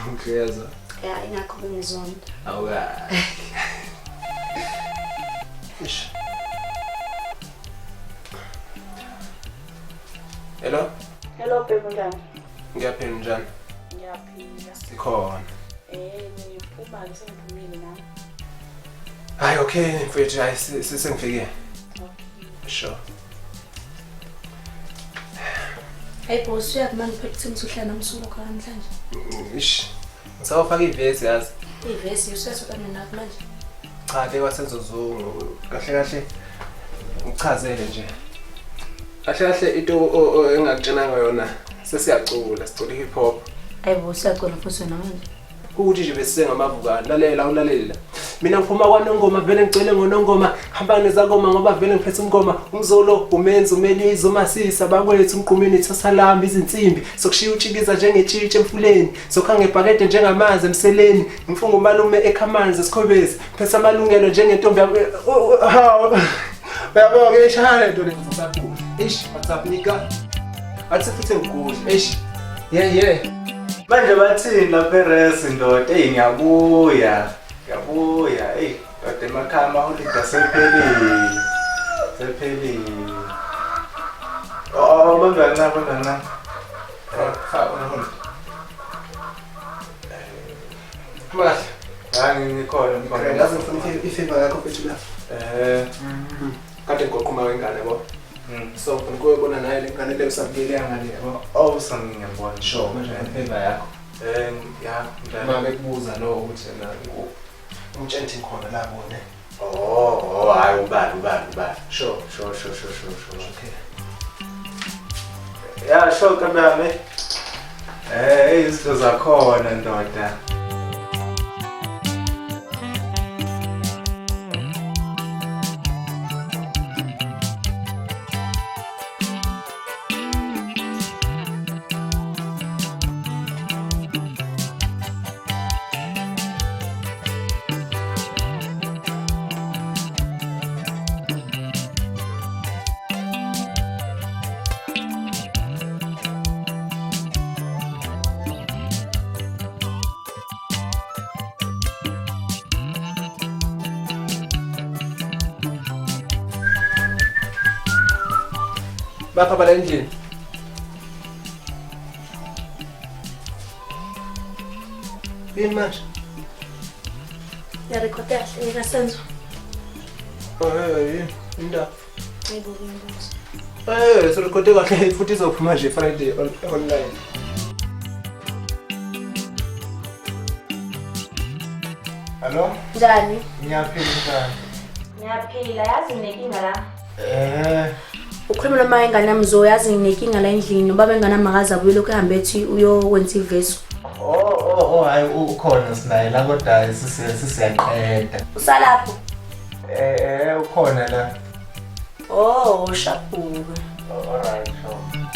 Ngiyezwa. Ya ingakho ngizonda. Awuka. Ish. Hello? Hello baby njani? Ngiyaphila njani? Ngiyaphila. Sikhona. Ngiphuma ngisengiphumile nami. Hayi okay mfethu hayi sengifike. Okay. Sure. Hey boss uyakumani phela uhlala namsuku namhlanje. Ish. Ngisawufaka ivesi yazi. Ivesi usesokana nathi manje. Cha le wasenzozungu kahle kahle ngichazele nje. Kahle kahle into engakutshena ngayona sesiyacula sicula hip hop. Hey boss uyacula futhi wena manje. Ukuthi nje bese ngamavukana lalela ulalela. Mina ngiphuma kwaNongoma vele ngicela ngoNongoma hamba nezangoma ngoba vele ngiphethe umngoma umzolo umenzi umelizo umasisa bakwethu umqhumini ithasalamba izinsimbi sokushiya utshikiza njengetshitshe emfuleni sokhange ebhakede njengamanzi emseleni ngimfunga umalume ekhamanzi esikhobezi ngiphethe amalungelo njengentombi uyabona ke ishaya into lekusapho ish WhatsApp nika athi futhi ngikuhle ish yeah manje bathini lapha eRes ndoda ngiyabuya hey kade emakhaya holiday sephelile bangana Mas ngikhona ngazi ngifuna ifavor yakho bethu la kade ngoqhuma wengane yabo so ngifuna ukuyibona naye lengane le usabukele yangane yabo ngiyabona sure manje ifavor yakho ya mama ekubuza lo ukuthi na umtshenti khona la bona hayi ubani sure okay ya sure kabame izinto zakhona ndoda bapha bala endlini yini manje Ya record yahle ngasenzo. Inda Hayibo ngiyabona. so record kahle futhi izophuma nje Friday online Hello Njani? ngiyaphila Ngiyaphila yazi nginenkinga la. njani Ukhuluma noma ingane yami yazi nginenkinga la endlini ubaba ingane makaza abuye lokho ehambe ethi uyokwenza ivesi. hayi ukhona sinaye la kodwa sisiyaqeda Usalapho? ukhona la Shabuka. alright sure